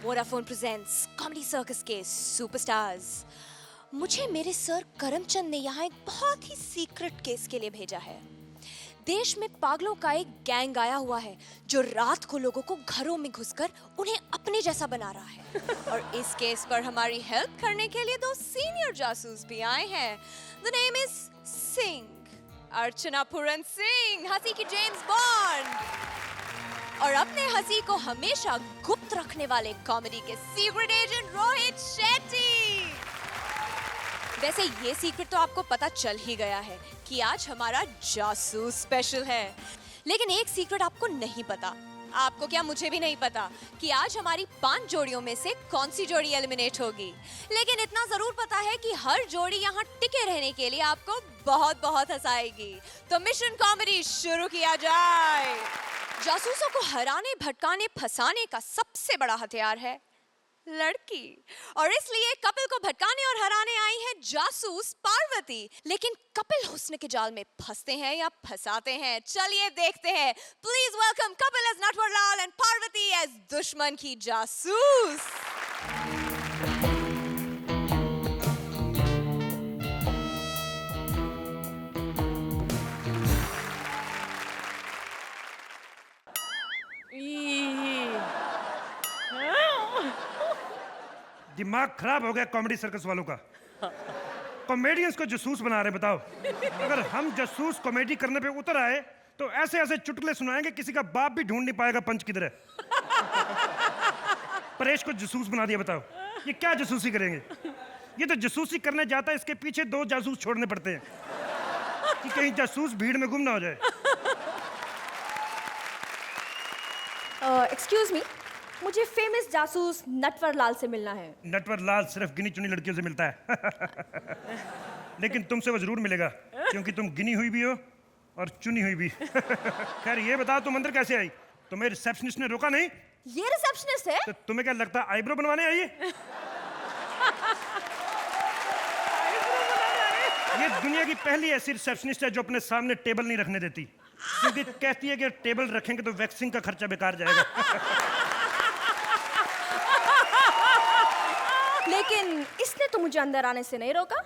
Vodafone presents comedy circus के superstars. मुझे मेरे सर करमचंद ने यहाँ एक बहुत ही सीक्रेट केस के लिए भेजा है। देश में पागलों का एक गैंग आया हुआ है जो रात को लोगों को घरों में घुसकर उन्हें अपने जैसा बना रहा है। और इस केस पर हमारी हेल्प करने के लिए दो सीनियर जासूस भी आए हैं। The name is Singh, Archana Puran Singh, हंसी की जेम्स बॉन्ड, और अपने हंसी को हमेशा गुप्त रखने वाले कॉमेडी के सीक्रेट एजेंट रोहित शेट्टी। वैसे ये सीक्रेट तो आपको पता चल ही गया है कि आज हमारा जासूस स्पेशल है, लेकिन एक सीक्रेट आपको नहीं पता। आपको क्या, मुझे भी नहीं पता कि आज हमारी 5 जोड़ियों में से कौन सी जोड़ी एलिमिनेट होगी। लेकिन इतना जरूर पता है कि हर जोड़ी यहाँ टिके रहने के लिए आपको बहुत बहुत हंसाएगी। तो मिशन कॉमेडी शुरू किया जाए। जासूसों को हराने, भटकाने, फंसाने का सबसे बड़ा हथियार है लड़की, और इसलिए कपिल को भटकाने और हराने आई है जासूस पार्वती। लेकिन कपिल हुस्न के जाल में फंसते हैं या फंसाते हैं, चलिए देखते हैं। Please welcome Kapil as Natwarlal and Parvati as दुश्मन की जासूस। दिमाग खराब हो गया कॉमेडी सर्कस वालों का। कॉमेडियंस को जासूस बना रहे। बताओ, अगर हम जासूस कॉमेडी करने पे उतर आए तो ऐसे ऐसे चुटकुले सुनाएंगे किसी का बाप भी ढूंढ नहीं पाएगा पंच किधर है। परेश को जासूस बना दिया। बताओ ये क्या जासूसी करेंगे? ये तो जासूसी करने जाता है, इसके पीछे 2 जासूस छोड़ने पड़ते हैं कि कहीं जासूस भीड़ में गुम ना हो जाए। एक्सक्यूज मी, मुझे फेमस जासूस नटवरलाल से मिलना है। नटवरलाल सिर्फ गिनी चुनी लड़कियों से मिलता है। लेकिन तुमसे वो जरूर मिलेगा क्योंकि तुम गिनी हुई भी हो और चुनी हुई भी। खैर ये बताओ, तुम अंदर कैसे आई? तुम्हें रिसेप्शनिस्ट ने रोका नहीं? ये रिसेप्शनिस्ट है? तो तुम्हें क्या लगता है आईब्रो बनवाने आई है? ये दुनिया की पहली ऐसी रिसेप्शनिस्ट है जो अपने सामने टेबल नहीं रखने देती, क्योंकि कहती है कि टेबल रखेंगे तो वैक्सिंग का खर्चा बेकार जाएगा। लेकिन इसने तो मुझे अंदर आने से नहीं रोका।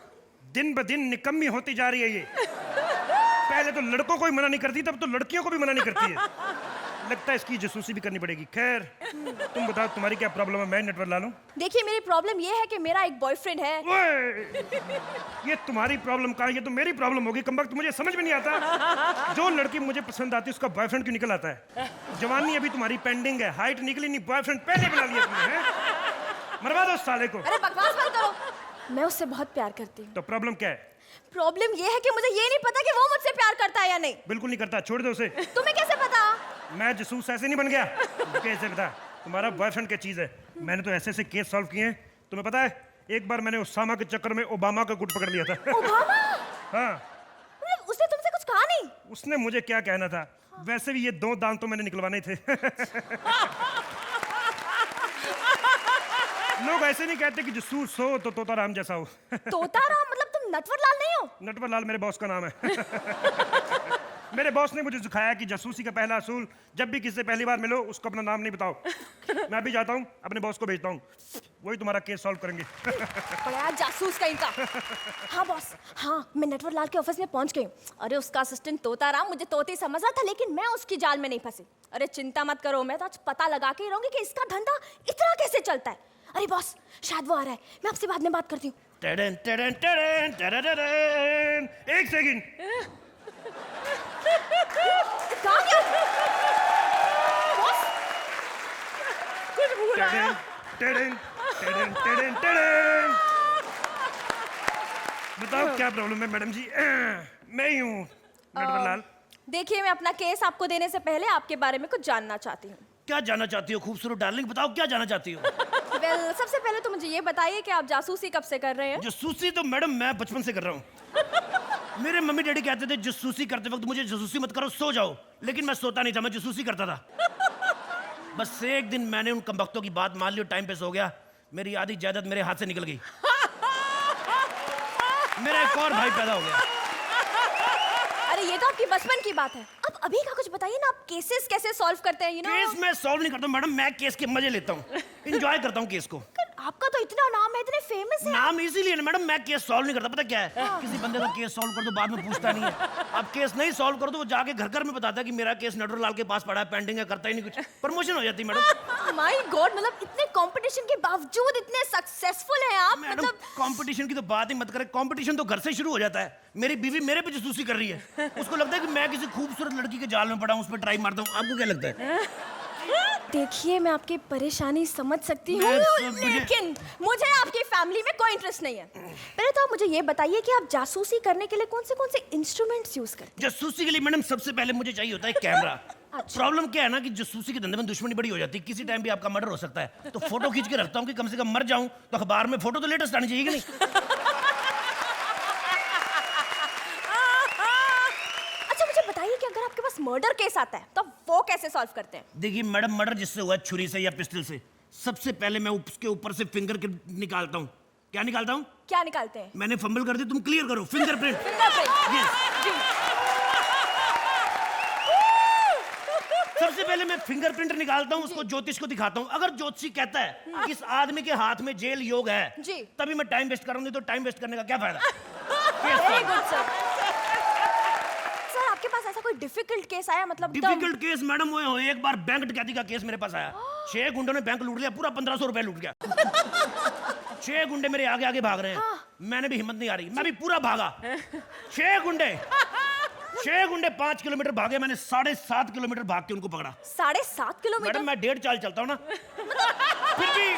दिन ब दिन निकम्मी होती जा रही है ये। पहले तो लड़कों को ही मना नहीं करती, तब तो लड़कियों को भी मना नहीं करती है। लगता है इसकी जासूसी भी करनी पड़ेगी। खैर तुम बताओ, तुम्हारी क्या प्रॉब्लम है? मैं नटवरलाल हूं। देखिए, मेरी प्रॉब्लम ये है कि मेरा एक बॉयफ्रेंड है। ये तुम्हारी प्रॉब्लम का है, ये तो मेरी प्रॉब्लम होगी। कमबख्त, मुझे समझ में नहीं आता जो लड़की मुझे पसंद आती है उसका बॉयफ्रेंड क्यों निकल आता है। जवानी अभी तुम्हारी पेंडिंग है, हाइट निकली नहीं, बॉयफ्रेंड पहले बना लिया तुमने। मरवा दो साले को। अरे बकवास मत करो, मैं उससे बहुत प्यार करती हूँ। तो प्रॉब्लम क्या है? प्रॉब्लम ये है कि मुझे ये नहीं पता कि वो मुझसे प्यार करता है या नहीं। बिल्कुल नहीं करता, छोड़ दो उसे। तुम्हें कैसे पता? मैं जासूस ऐसे नहीं बन गया। कैसे पता? तुम्हारा बॉयफ्रेंड क्या चीज है। मैंने तो ऐसे ऐसे केस सॉल्व किए हैं, तुम्हें पता है। एक बार मैंने उसामा के चक्कर में ओबामा का गुट पकड़ लिया था। ओबामा? हाँ। उसने तुमसे कुछ कहा नहीं? उसने मुझे क्या कहना था। वैसे भी ये 2 दांत तो मैंने निकलवाने थे। लोग ऐसे नहीं कहते कि जासूस हो तो तोता राम जैसा हो। तोता राम मतलब तुम नटवरलाल नहीं हो? नटवरलाल मेरे बॉस का नाम है। मेरे बॉस ने मुझे सिखाया कि जासूसी का पहला असूल, जब भी किसी से पहली बार मिलो उसको अपना नाम नहीं बताओ। मैं भी जाता हूँ, अपने बॉस को भेजता हूँ, वही तुम्हारा केस सॉल्व करेंगे। बड़ा जासूस का इनका। हाँ बॉस, हाँ मैं नटवरलाल के ऑफिस में पहुंच गई हूँ। अरे उसका असिस्टेंट तोताराम मुझे तोते समझ रहा था, लेकिन मैं उसकी जाल में नहीं फंसी। अरे चिंता मत करो, मैं तो आज पता लगा के ही रहूंगी कि इसका धंधा इतना कैसे चलता है। अरे बॉस, शायद वो आ रहा है, मैं आपसे बाद में बात करती हूँ। एक सेकंड। कहाँ गया? बॉस, कुछ भूल आया। बताओ क्या प्रॉब्लम है मैडम जी? मैं ही हूँ नटवरलाल। देखिए, मैं अपना केस आपको देने से पहले आपके बारे में कुछ जानना चाहती हूँ। क्या जानना चाहती हो खूबसूरत डार्लिंग? बताओ क्या जानना चाहती हो? वेल, सबसे पहले तो मुझे ये बताइए कि आप जासूसी कब से कर रहे हैं? जासूसी तो मैडम मैं बचपन से कर रहा हूँ। मेरे मम्मी डैडी कहते थे जासूसी करते वक्त मुझे जासूसी मत करो, सो जाओ। लेकिन मैं सोता नहीं था, मैं जासूसी करता था। बस एक दिन मैंने उन कमबख्तों की बात मान ली और टाइम पे सो गया। मेरी आधी जायदाद मेरे हाथ से निकल गई। मेरा एक और भाई पैदा हो गया। अरे ये तो आपकी बचपन की बात है। अब अभी का कुछ बताइए ना, आप केसेस कैसे सॉल्व करते हैं, केस मैं सॉल्व नहीं करता हूँ मैडम, मैं केस के मजे लेता हूँ, एंजॉय करता हूँ केस को। आपका तो इतना नाम है, इतने फेमस है। नाम इसीलिए ना मैडम, मैं केस सॉल्व नहीं करता। पता क्या है, किसी बंदे का केस सॉल्व कर दो बाद में पूछता नहीं है। आप केस नहीं सॉल्व कर दो, वो जाके घर घर में बताता है कि मेरा केस नटवरलाल के पास पड़ा है, पेंडिंग है, करता ही नहीं कुछ, प्रमोशन हो जाती है मैडम। माय गॉड, मतलब इतने कंपटीशन के बावजूद इतने सक्सेसफुल हैं आप। मैडम मतलब कंपटीशन की तो बात ही मत करें, कंपटीशन तो घर से शुरू हो जाता है। मेरी बीवी मेरे पे जासूसी कर रही है, उसको लगता है कि मैं किसी खूबसूरत लड़की के जाल में पड़ा हूँ, उस पर ट्राई मारता हूँ। आपको क्या लगता है? देखिए, मैं आपकी परेशानी समझ सकती हूँ, मुझे- लेकिन मुझे आपकी फैमिली में कोई इंटरेस्ट नहीं है। पहले तो आप मुझे ये बताइए कि आप जासूसी करने के लिए कौन से इंस्ट्रूमेंट्स यूज करते जासूसी के लिए मैडम सबसे पहले मुझे चाहिए होता है कैमरा। अच्छा। प्रॉब्लम क्या है ना कि जासूसी के धंधे में दुश्मनी बड़ी हो जाती है, किसी टाइम भी आपका मर्डर हो सकता है, तो फोटो खींच के रखता हूँ कि कम से कम मर जाऊं तो अखबार में फोटो तो लेटेस्ट आनी चाहिए कि नहीं। अच्छा, मुझे बताइए कि अगर आपके पास मर्डर केस आता है तो आप वो कैसे सॉल्व करते हैं? देखिए मैडम, मर्डर जिससे हुआ है, छुरी से या पिस्टल से, सबसे पहले मैं उसके ऊपर से फिंगर निकालता हूँ। क्या निकालता हूँ? क्या निकालते हैं? मैंने फंबल कर दी, तुम क्लियर करो। फिंगरप्रिंट। सबसे पहले मैं फिंगरप्रिंट निकालता हूँ, उसको ज्योतिष को दिखाता हूँ। अगर ज्योतिषी कहता है कि इस आदमी के हाथ में जेल योग है, जी। तभी मैं टाइम वेस्ट करूंगी, तो टाइम वेस्ट करने का क्या फायदा? Very good sir. सर, आपके पास ऐसा कोई डिफिकल्ट केस आया, मतलब डिफिकल्ट केस मैडम वो हो, एक बार बैंक डकैती का केस मेरे पास आया। 6 गुंडों ने बैंक लूट लिया, पूरा 1500 रुपए लूट गया। 6 गुंडे मेरे आगे आगे भाग रहे हैं। मैंने भी हिम्मत नहीं आ रही, मैं भी पूरा भागा। 6 गुंडे 5 किलोमीटर भागे, मैंने 7.5 किलोमीटर भाग के उनको पकड़ा। 7.5 किलोमीटर? मैडम मैं 1.5 चाल चलता हूँ ना, फिर भी।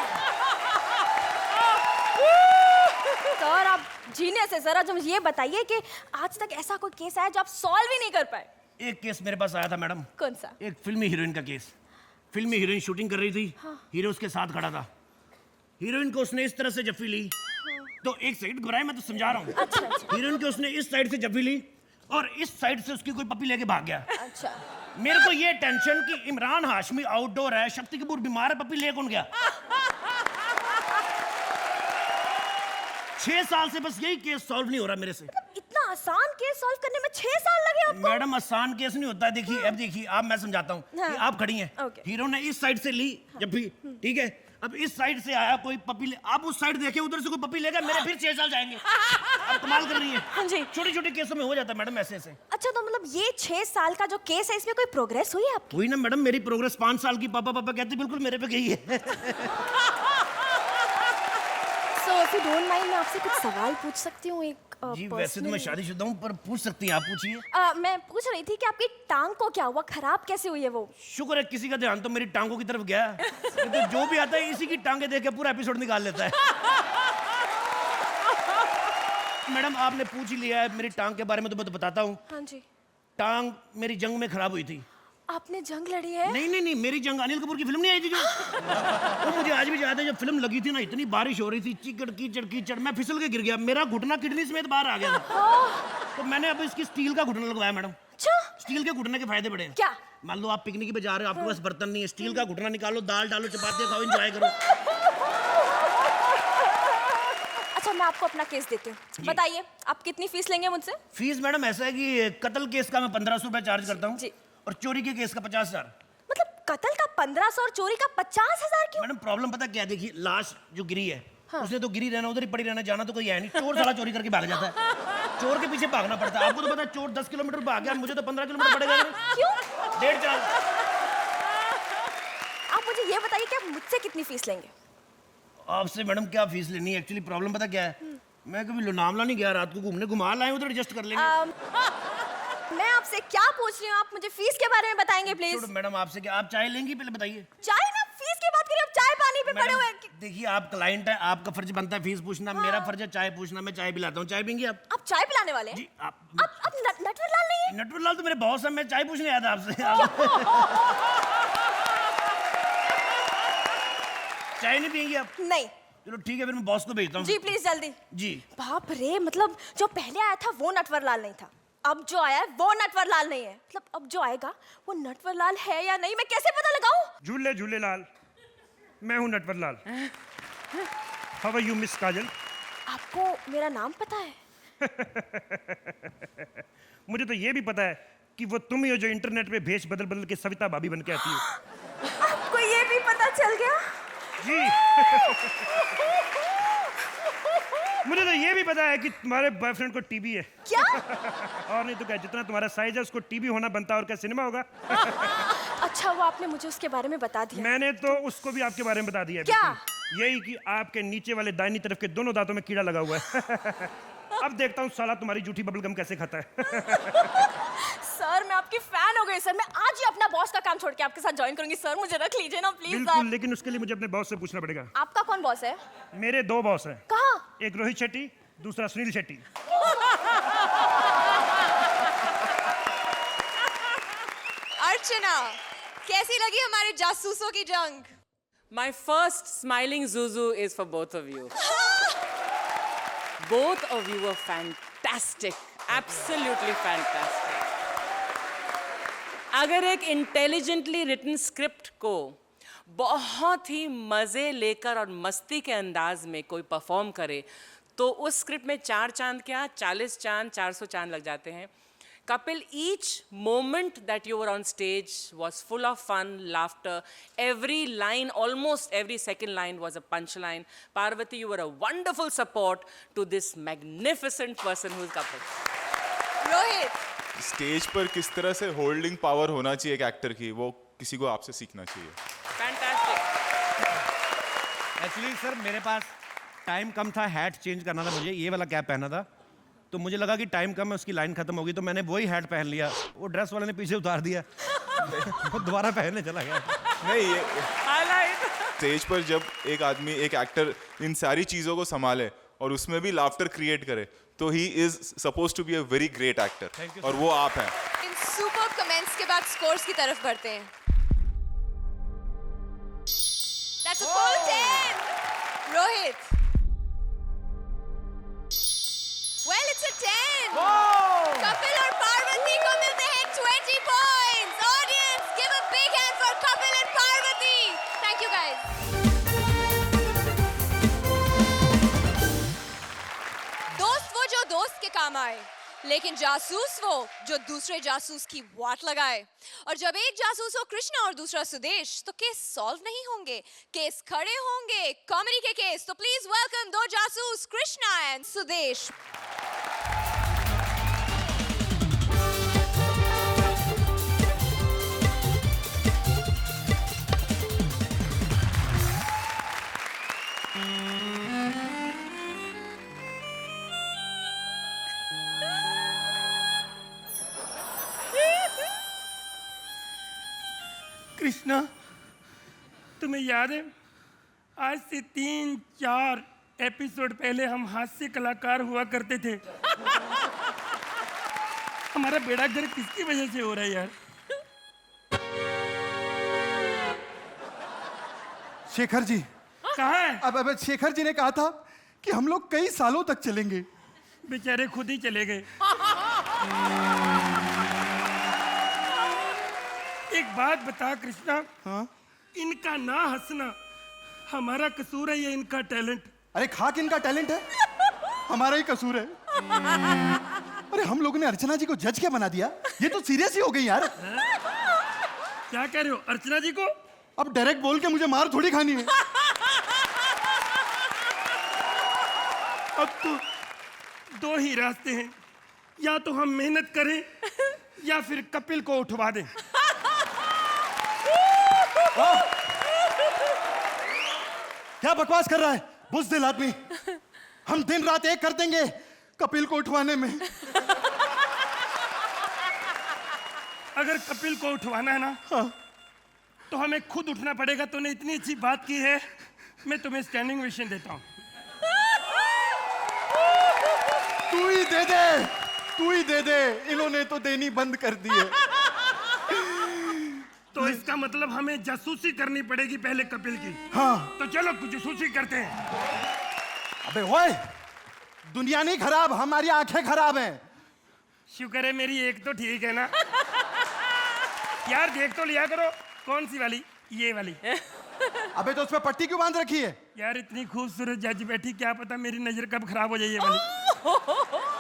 सर, आप जीनियस है। सर, आज मुझे ये बताइए कि आज तक ऐसा कोई केस आया जो आप सॉल्व ही नहीं कर पाए? एक केस मेरे पास आया था मैडम। कौन सा? एक फिल्मी हीरोइन का केस। फिल्मी हीरोइन शूटिंग कर रही थी, हीरो उसके साथ खड़ा था। हीरोइन को उसने इस तरह से जफ्फी ली, तो एक सेकंड घबराए, मैं तो समझा रहा हूँ। अच्छा। हीरोइन को उसने इस साइड से जफ्फी ली और इस साइड से उसकी कोई पपी लेके भाग गया। अच्छा। मेरे को ये टेंशन कि इमरान हाशमी आउटडोर है, शक्ति कपूर बीमार है, पपी ले कौन गया? 6 साल से बस यही केस सॉल्व नहीं हो रहा मेरे से। इतना आसान केस सॉल्व करने में 6 साल लगे आपको? मैडम आसान केस नहीं होता है। देखिए अब देखिए, आप मैं समझाता हूँ कि आप खड़ी हैं, ओके। हीरो ने इस साइड से ली जब भी, ठीक है, अब इस साइड से आया कोई पपी ले, आप उस साइड देखे, उधर से कोई पपी लेगा, मेरे फिर 6 साल जाएंगे। आप कमाल कर रही है। हाँ जी। छोटे छोटे केसों में हो जाता है मैडम ऐसे ऐसे। अच्छा, तो मतलब ये 6 साल का जो केस है, इसमें कोई प्रोग्रेस हुई है आपकी? हुई ना मैडम, मेरी प्रोग्रेस 5 साल की पापा पापा कहते बिल्कुल मेरे पे गई है। So if you don't mind, मैं आपसे कुछ सवाल पूछ सकती हूँ? एक जी वैसे तो मैं शादीशुदा हूँ, पर पूछ सकती हैं आप, पूछिए। मैं पूछ रही थी कि आपकी टांग को क्या हुआ, खराब कैसे हुई है वो? शुक्र है किसी का ध्यान तो मेरी टांगों की तरफ गया है। नहीं तो जो भी आता है इसी की टांगे देख के पूरा एपिसोड निकाल लेता है। मैडम आपने पूछ ही लिया है मेरी टांग के बारे में, तो मैं तो बताता हूँ। हाँ जी। टांग मेरी जंग में खराब हुई थी। आपने जंग लड़ी है? नहीं नहीं नहीं, मेरी जंग अनिल कपूर की फिल्म नहीं आई थी जो, वो मुझे आज भी याद है। जब फिल्म लगी थी ना, इतनी बारिश हो रही थी, चिकड़ कीचड़ कीचड़, मैं फिसल के गिर गया, मेरा घुटना किडनी समेत बाहर आ गया था। तो मैंने अब इसकी स्टील का घुटना लगवाया मैडम। अच्छा। स्टील के घुटने के फायदे बड़े हैं। क्या? मान लो आप पिकनिक पे जा रहे हो, आपके पास बर्तन नहीं है, स्टील का घुटना निकालो, दाल डालो, चपाती खाओ, एंजॉय करो। अच्छा, मैं आपको अपना केस देती हूँ। बताइए, आप कितनी फीस लेंगे मुझसे? फीस मैडम ऐसा है कि कत्ल केस का मैं 1500 रुपए चार्ज करता हूँ जी। और चोरी के केस का 50,000। मतलब कत्ल का 1500 और चोरी का 50,000 क्यों? मैडम प्रॉब्लम पता क्या है, देखिए लाश जो गिरी है, उसने तो गिरी रहना, उधर ही पड़ी रहना, जाना तो कोई है नहीं। चोर साला चोरी करके भाग जाता है, चोर के पीछे भागना पड़ता है। आपको तो पता है, चोर 10 किलोमीटर भाग गया, मुझे तो 15 किलोमीटर पड़ेगा। क्यों? 1.5 चार्ज। आप मुझे ये बताइए कि आप मुझसे कितनी फीस लेंगे? आपसे मैडम क्या फीस लेनी है? एक्चुअली प्रॉब्लम पता क्या है, मैं कभी लोनावला नहीं गया, रात को घूमने, घुमा लाए, उधर एडजस्ट कर लेंगे। मैं आपसे क्या पूछ रही हूँ, आप मुझे फीस के बारे में बताएंगे प्लीज? छोड़ो मैडम, आपसे क्या, आप चाय लेंगी? पहले बताइए। चाय ना, फीस की बात करिए, आप चाय पानी पे पड़े हुए हैं। देखिए आप क्लाइंट है, आपका फर्ज बनता है फीस पूछना, मेरा फर्ज है चाय पूछना। मैं चाय पिलाता हूँ, चाय पीएंगे आप? आप चाय पिलाने वाले हैं? जी। आप नटवरलाल नहीं है? नटवरलाल तो मेरे बॉस है, मैं चाय पूछने आया था आपसे। चाय नहीं पिएंगी आप? नहीं। चलो ठीक है, फिर मैं बॉस को भेजता हूँ। जी प्लीज जल्दी। जी। बाप रे, मतलब जो पहले आया था वो नटवरलाल नहीं था, अब जो आया है वो नटवरलाल नहीं है। मतलब अब जो आएगा वो नटवरलाल है या नहीं, मैं कैसे पता लगाऊं? झूले झूलेलाल, मैं हूँ Natwarlal. How are you miss Kajal? आपको मेरा नाम पता है? मुझे तो ये भी पता है कि वो तुम ही हो जो इंटरनेट पे भेष बदल बदल के सविता भाभी बन के आती हो। आपको ये भी पता चल गया? जी। मुझे तो ये भी पता है कि तुम्हारे बॉयफ्रेंड को टीबी है। क्या? और नहीं तो क्या, जितना तुम्हारा साइज है उसको टीबी होना बनता है, और क्या सिनेमा होगा। अच्छा, वो आपने मुझे उसके बारे में बता दिया। मैंने तो उसको भी आपके बारे में बता दिया है। क्या? बिल्कुल। यही कि आपके नीचे वाले दाहिनी तरफ के दोनों दांतों में कीड़ा लगा हुआ है। अब देखता हूँ साला तुम्हारी जूठी बबलगम कैसे खाता है। सर, मैं आपकी फैन हो गई सर। मैं आज ही अपना बॉस का काम छोड़ के आपके साथ ज्वाइन करूंगी सर। मुझे रख लीजिए ना प्लीज बिल्कुल, सर। लेकिन उसके लिए मुझे अपने बॉस से पूछना पड़ेगा। आपका कौन बॉस है? मेरे 2 बॉस हैं। कहाँ? एक रोहित शेट्टी, दूसरा सुनील शेट्टी। अर्चना, कैसी लगी हमारे जासूसों की जंग? My first smiling Zuzu is for both of you. Both of you were fantastic. Absolutely fantastic. अगर एक intelligently written script को बहुत ही मज़े लेकर और मस्ती के अंदाज में कोई परफॉर्म करे तो उस स्क्रिप्ट में 4 चांद क्या 40 चांद 400 चांद लग जाते हैं. Kapil, each moment that you were on stage was full of fun, laughter. Every line, almost every second line was a punchline. Parvati, you were a wonderful support to this magnificent person who's Kapil. Rohit, stage पर किस तरह से holding power होना चाहिए एक actor की, वो किसी को आपसे सीखना चाहिए. Fantastic. एक्चुअली सर मेरे पास टाइम कम था, हैट चेंज करना था मुझे, ये वाला कैप पहना था, तो मुझे लगा कि टाइम कम है, उसकी लाइन खत्म होगी, तो मैंने वही हैट पहन लिया. वो ड्रेस वाले ने पीछे उतार दिया. वो दोबारा पहनने चला गया. नहीं, ये Highlight. स्टेज पर जब एक आदमी, एक एक्टर इन सारी चीज़ों को संभाले और उसमें भी लाफ्टर क्रिएट करे, तो he is suppose to be a very great actor, और वो आप हैं. इन सुपर कमेंट्स के बाद स्कोर्स की तरफ बढ़ते हैं. That's a full 10. Rohit. Well, it's a 10. Kapil और पार्वती को मिलते हैं 20 points. Audience, give a big hand for Kapil and Parvati. Thank you guys. दोस्त वो जो दोस्त के काम आए, लेकिन जासूस वो जो दूसरे जासूस की वाट लगाए. और जब एक जासूस हो कृष्णा और दूसरा सुदेश, तो केस सॉल्व नहीं होंगे, केस खड़े होंगे, कॉमेडी के केस. तो प्लीज वेलकम 2 जासूस, कृष्णा एंड सुदेश. कृष्णा, तुम्हें याद है आज से 3-4 एपिसोड पहले हम हास्य कलाकार हुआ करते थे. हमारा बेड़ा गर्क किसकी वजह से हो रहा है यार? शेखर जी. कहाँ है? अब शेखर जी ने कहा था कि हम लोग कई सालों तक चलेंगे. बेचारे खुद ही चले गए. एक बात बता कृष्णा. हाँ? इनका ना हंसना हमारा कसूर है या इनका टैलेंट? अरे खाक इनका टैलेंट है, हमारा ही कसूर है. अरे हम लोगों ने अर्चना जी को जज क्या बना दिया? ये तो सीरियस ही हो गई यार. क्या कह रहे हो? अर्चना जी को अब डायरेक्ट बोल के मुझे मार थोड़ी खानी है. अब तो 2 ही रास्ते हैं, या तो हम मेहनत करें या फिर कपिल को उठवा दें. क्या बकवास कर रहा है बुज़दिल आदमी? हम दिन रात एक कर देंगे कपिल को उठवाने में. अगर कपिल को उठवाना है ना, तो हमें खुद उठना पड़ेगा. तूने इतनी अच्छी बात की है, मैं तुम्हें स्टैंडिंग ओवेशन देता हूँ. तू ही दे दे, तू ही दे दे. इन्होंने तो देनी बंद कर दी है. तो इसका मतलब हमें जासूसी करनी पड़ेगी पहले कपिल की. हाँ. तो चलो कुछ जासूसी करते हैं. अबे ओए, दुनिया नहीं खराब, हमारी आंखें खराब हैं. शुक्र है मेरी एक तो ठीक है ना. यार देख तो लिया करो. कौन सी वाली? ये वाली. अबे तो उसमें पट्टी क्यों बांध रखी है? यार इतनी खूबसूरत जज बैठी, क्या पता मेरी नजर कब खराब हो जाए ये वाली.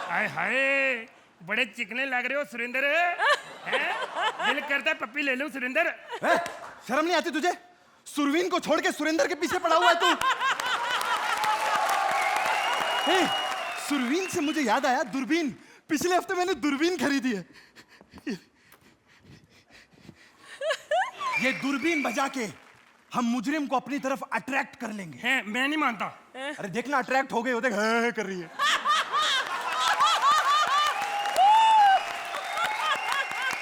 हाय हाय, बड़े चिकने लग रहे हो सुरेंद्र। हैं? दिल करता है पप्पी ले लूं सुरेंद्र। शर्म नहीं आती तुझे? सुरवीन को छोड़ के सुरेंद्र के पीछे पड़ा हुआ है तू। ए, सुरवीन से मुझे याद आया, दूरबीन। पिछले हफ्ते मैंने दूरबीन खरीदी है। ये दूरबीन बजा के हम मुजरिम को अपनी तरफ अट्रैक्ट कर लेंगे। हैं, मैं नहीं मानता। अरे देखना, अट्रैक्ट हो गए होते कर रही है।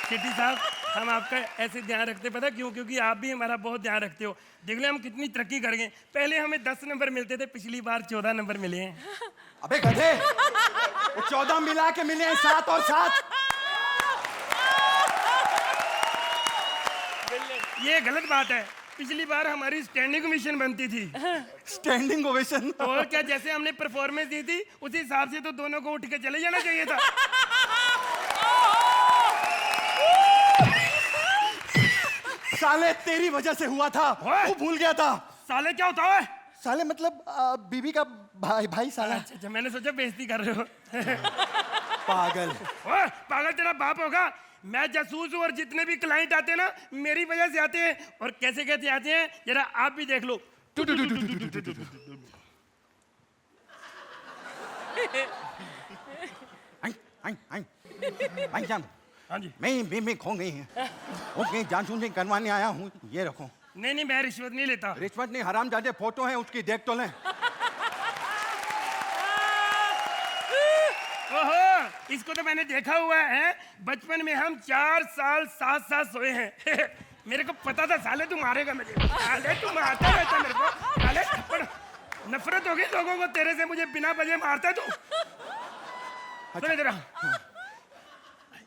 चिट्टी साहब, हम आपका ऐसे ध्यान रखते, पता क्यों? क्योंकि आप भी हमारा बहुत ध्यान रखते हो। देख ले हम कितनी तरक्की कर गए। पहले हमें 10 नंबर मिलते थे, पिछली बार 14 नंबर मिले हैं। अबे गधे, 14 मिला के मिले हैं 7 और 7। ये गलत बात है। पिछली बार हमारी स्टैंडिंग ओवेशन बनती थी। Standing ovation? और क्या, जैसे हमने परफॉर्मेंस दी थी उसी हिसाब से तो दोनों को उठ के चले जाना चाहिए था। साले तेरी वजह से हुआ था, ओए! तू भूल गया था। साले क्या होता है? साले मतलब बीबी का भाई साला। अच्छा, मैंने सोचा बेइज्जती कर रहे हो। पागल। ओए, पागल तेरा बाप होगा। मैं जासूस हूँ और जितने भी क्लाइंट आते हैं ना मेरी वजह से आते हैं। और कैसे कैसे आते हैं जरा आप भी देख लो। भाईजान, हाँ जी। मैं खो गई है। ओके, जासूसी करवाने आया हूँ, ये रखो। नहीं नहीं, मैं रिश्वत नहीं लेता। रिश्वत नहीं, हरामजादे फोटो है उसकी, देख तो लें। ओहो, इसको तो मैंने देखा हुआ है। बचपन में हम 4 साल साथ सोए हैं। मेरे को पता था साले तू मारेगा मुझे। साले तू मारता रहता मेरे को। साले थप्पड़, नफरत हो गई लोगों को तेरे से, मुझे बिना वजह मारता तू। सुन जरा,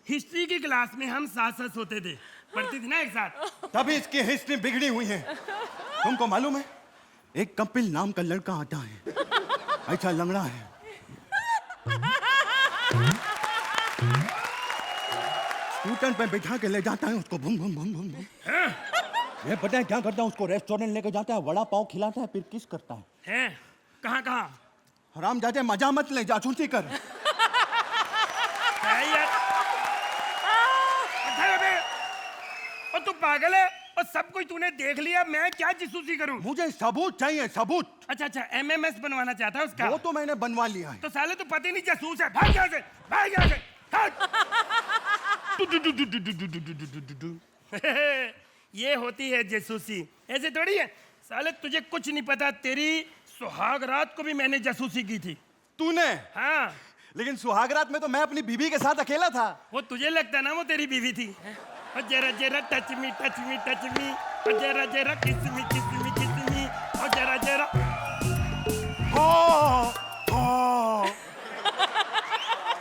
हिस्ट्री की क्लास में हम साथ सोते थे, पढ़ती थी ना एक साथ। तभी इसकी हिस्ट्री बिगड़ी हुई है। तुमको मालूम है, एक कपिल नाम का लड़का आता है, ऐसा लंगड़ा है। स्कूटर पे बिठा के ले जाता है उसको, भूम भूम भूम भूम भूम। ये पता है क्या करता है? उसको रेस्टोरेंट लेके जाता है, वड़ा पाव खिलाता है, फिर किस करता है। हैं? कहाँ कहाँ? हरामजादे मजा मत ले, जासूसी कर। है यार। अच्छा बे, और तू पागल है और सब कुछ तूने देख लिया, मैं क्या जासूसी करूं? मुझे सबूत चाहिए, सबूत। अच्छा अच्छा, एमएमएस बनवाना चाहता है उसका? वो तो मैंने बनवा लिया है। तो साले तू पता ही नहीं जासूस है। भाग यहाँ से, भाग यहाँ से, भाग। ये होती है जासूसी, ऐसे थोड़ी है। साले तुझे कुछ नहीं पता, तेरी सुहाग रात को भी मैंने जासूसी की थी। तूने? हाँ, लेकिन सुहागरात में तो मैं अपनी बीवी के साथ अकेला था। वो तुझे लगता ना वो तेरी बीवी थी। और जरा जरा touch me touch me touch me, और जरा जरा किस मी किस मी किस मी, और जरा जरा।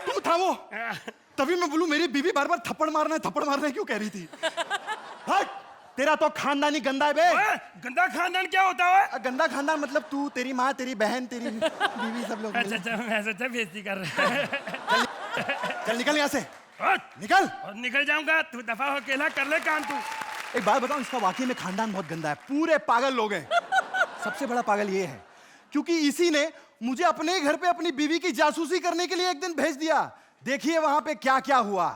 तू था वो? तभी मैं बोलूं, मेरी बीवी बार बार थप्पड़ मारना क्यों कह रही थी? हट, तेरा तो खानदानी गंदा है बे। ओए, गंदा खानदान क्या होता है? गंदा खानदान मतलब तू, तेरी माँ, तेरी बहन, तेरी बीवी, सब लोग। अच्छा अच्छा, मैं सोचा बेइज्जती कर रहा है। चल निकल यहाँ से, हट, निकल। और निकल जाऊंगा, तू दफा हो, अकेला कर ले काम तू। एक बात बताऊं, इसका वाकई में खानदान बहुत गंदा है, पूरे पागल लोग हैं। सबसे बड़ा पागल ये है क्योंकि इसी ने मुझे अपने घर पे अपनी बीवी की जासूसी करने के लिए एक दिन भेज दिया। देखिए वहां पे क्या क्या हुआ।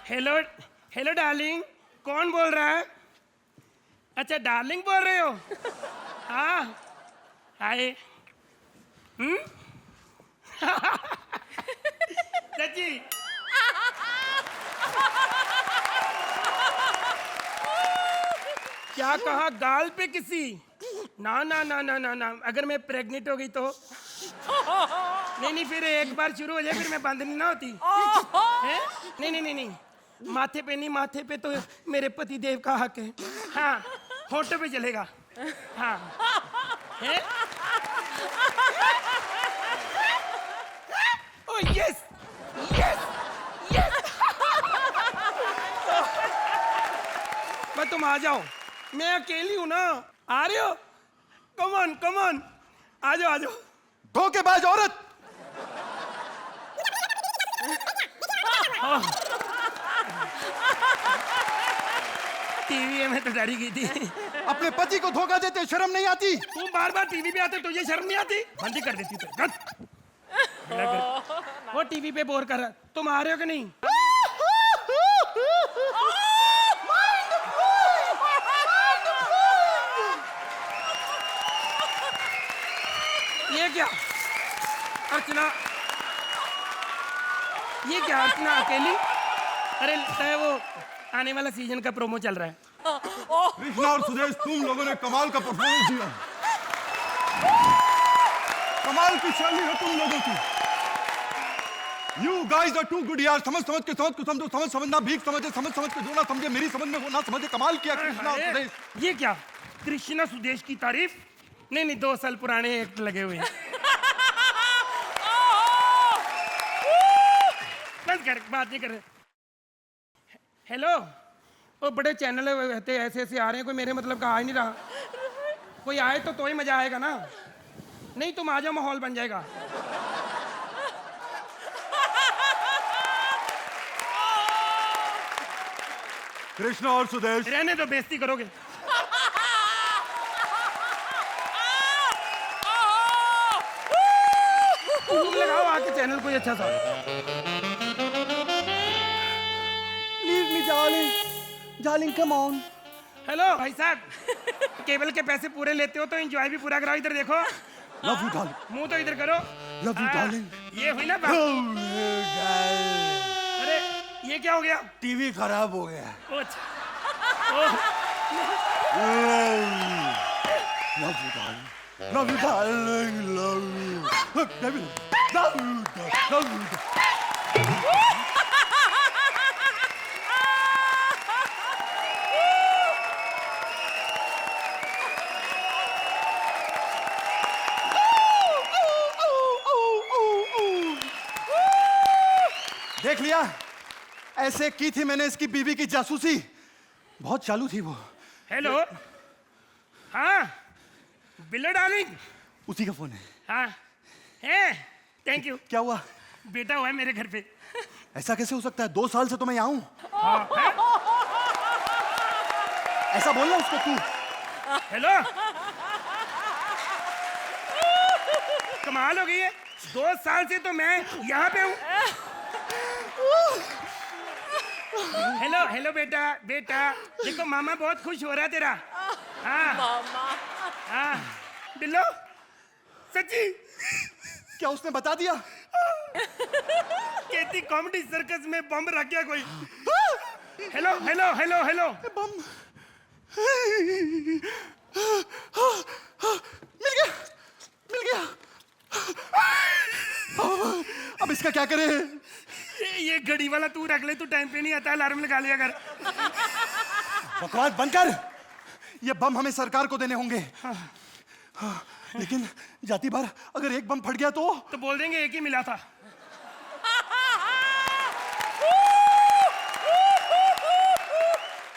हेलो हेलो डार्लिंग, कौन बोल रहा है? अच्छा डार्लिंग बोल रहे हो? हाँ, हाय। सच्ची? क्या कहा? गाल पे किसी? ना ना ना ना ना ना, अगर मैं प्रेग्नेंट हो गई तो? नहीं नहीं, फिर एक बार शुरू हो जाए फिर मैं बंद नहीं ना होती है? नहीं नहीं नहीं नहीं, माथे पे नहीं, माथे पे तो मेरे पति देव का हक है। हाँ, होठों पे चलेगा। हाँ है? Oh yes yes yes. मैं तुम आ जाओ, मैं अकेली हूं ना। आ रहे हो? कम ऑन, आ जाओ आ जाओ। धोखेबाज औरत। टीवी में तो डरी गई थी। अपने पति को धोखा देते शर्म नहीं आती? तू बार बार टीवी पे आते तुझे शर्म नहीं आती? बंद ही कर देती तो वो टीवी पे बोर कर रहा। तुम आ रहे हो कि नहीं? ये क्या अर्चना, ये क्या अर्चना अकेली? अरे लगता है वो आने वाला सीजन का प्रोमो चल रहा है। कृष्णा और सुदेश, तुम लोगों ने कमाल का परफॉर्मेंस दिया। कमाल की शैली है तुम लोगों की। You guys are too good यार। समझ के समझो, समझना भीख समझे, समझ के जो ना समझे, मेरी समझ में वो ना समझे। कमाल किया कृष्णा और सुदेश। ये क्या कृष्णा सुदेश की तारीफ? नहीं 2 साल पुराने एक्ट लगे हुए हैं। बंद कर, बात नहीं कर रहे। हेलो, वो बड़े चैनल रहते ऐसे ऐसे आ रहे हैं, कोई मेरे मतलब का आ ही नहीं रहा। कोई आए तो ही मजा आएगा ना। नहीं तुम आ जाओ, माहौल बन जाएगा। कृष्णा और सुदेश, रहने दो, बेइज्जती करोगे। तुम लगाओ आके चैनल कोई अच्छा सा। Leave me darling, darling come on. Hello भाई साहब, केबल के पैसे पूरे लेते हो तो एंजॉय भी पूरा कराओ। इधर देखो, लव यू डार्लिंग, मुंह तो इधर करो। Love you darling. ये हुई ना बात। अरे ये क्या हो गया? टीवी खराब हो गया। ओ, अच्छा। Love you darling, love you darling, love you, love you, love you. देख लिया, ऐसे की थी मैंने इसकी बीवी की जासूसी। बहुत चालू थी वो। हेलो, हाँ बिल्लो डार्लिंग, उसी का फोन है। हाँ है, थैंक यू। क्या हुआ? बेटा हुआ है मेरे घर पे। ऐसा कैसे हो सकता है? 2 साल से तो मैं यहाँ हूँ। हाँ, है? ऐसा बोलना उसको तू। हेलो, कमाल हो गई है। 2 साल से तो मैं यहाँ पे हूँ। हेलो हेलो बेटा, बेटा देखो मामा बहुत खुश हो रहा है तेरा। हाँ मामा, हाँ बिल्लो, सच्ची क्या उसने बता दिया? कहती कॉमेडी सर्कस में बम रख गया कोई। हेलो हेलो हेलो हेलो, बम मिल गया, मिल गया। अब इसका क्या करें? ये घड़ी वाला तू रख ले, तू टाइम पे नहीं आता, अलार्म लगा लिया कर। बकवास बंद कर। ये बम हमें सरकार को देने होंगे। लेकिन जाती बार अगर एक बम फट गया तो बोल देंगे एक ही मिला था।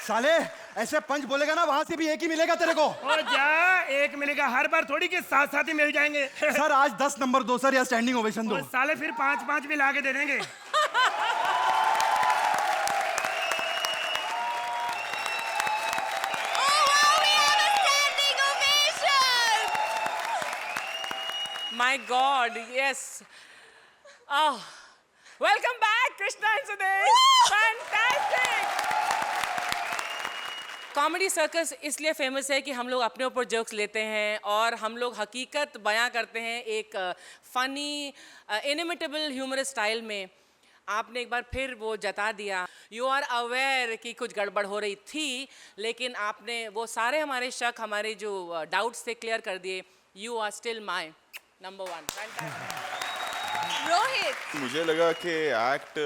साले ऐसे पंच बोलेगा ना, वहां से भी एक ही मिलेगा तेरे को। ओ जा, एक मिलेगा हर बार थोड़ी के साथ साथ ही मिल जाएंगे। सर आज 10 नंबर दो सर, या स्टैंडिंग ओवेशन दो। साले फिर 5-5 भी ला के दे देंगे। My God, yes. Oh, welcome back, Krishna and Sudesh. Fantastic. Comedy circus इसलिए फेमस है कि हम लोग अपने ऊपर जोक्स लेते हैं और हम लोग हकीकत बयां करते हैं एक फनी इनिमिटेबल ह्यूमरस स्टाइल में। आपने एक बार फिर वो जता दिया, यू आर अवेयर कि कुछ गड़बड़ हो रही थी, लेकिन आपने वो सारे हमारे शक, हमारे जो डाउट्स थे क्लियर कर दिए। You are still my number 1। Rohit, मुझे लगा कि एक्ट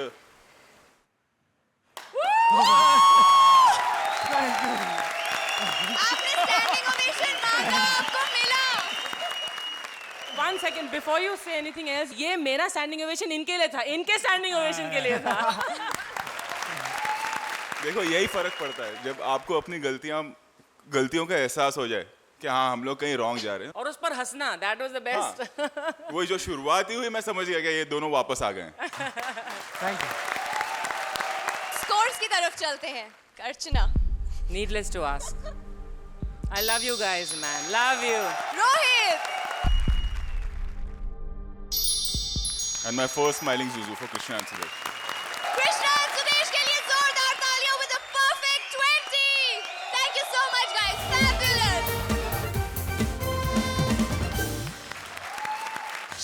आपने स्टैंडिंग ओवेशन मांगा, आपको मिला। 1 second before you say anything else, ये मेरा स्टैंडिंग ओवेशन इनके लिए था, इनके स्टैंडिंग ओवेशन के लिए था। देखो यही फर्क पड़ता है जब आपको अपनी गलतियों का एहसास हो जाए कि हाँ हम लोग कहीं रॉन्ग जा रहे हैं, और उस पर हंसना, that was the best. हाँ, वो जो शुरुआत ही हुई मैं समझ गया कि ये दोनों वापस आ गए। स्कोर्स की तरफ चलते हैं। अर्चना, Needless to ask. I love you guys, man. Love you. Rohit And my first smiling Zuzu for Krishna and Suresh. Krishna और सुदेश के लिए जोरदार तालियां with a perfect 20. Thank you so much, guys. Fabulous.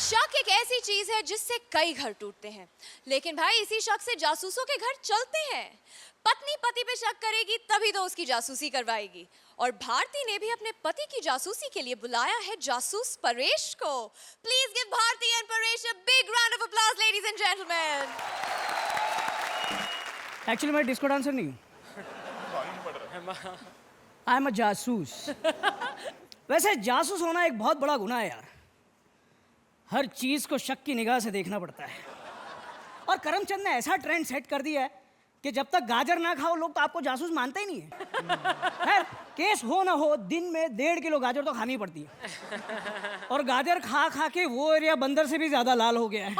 शक एक ऐसी चीज है जिससे कई घर टूटते हैं, लेकिन भाई इसी शक से जासूसों के घर चलते हैं। पत्नी पति पे शक करेगी तभी तो उसकी जासूसी करवाएगी, और भारती ने भी अपने पति की जासूसी के लिए बुलाया है जासूस परेश को। Please give Bharti and Paresh a big round of applause, ladies and gentleman. Actually मैं डिस्को डांसर नहीं हूँ, आई एम अ जासूस। वैसे जासूस होना एक बहुत बड़ा गुनाह है यार, हर चीज को शक की निगाह से देखना पड़ता है। और करमचंद ने ऐसा ट्रेंड सेट कर दिया है कि जब तक गाजर ना खाओ लोग तो आपको जासूस मानते ही नहीं है। खैर केस हो ना हो, दिन में 1.5 किलो गाजर तो खानी पड़ती है, और गाजर खा खा के वो एरिया बंदर से भी ज्यादा लाल हो गया है।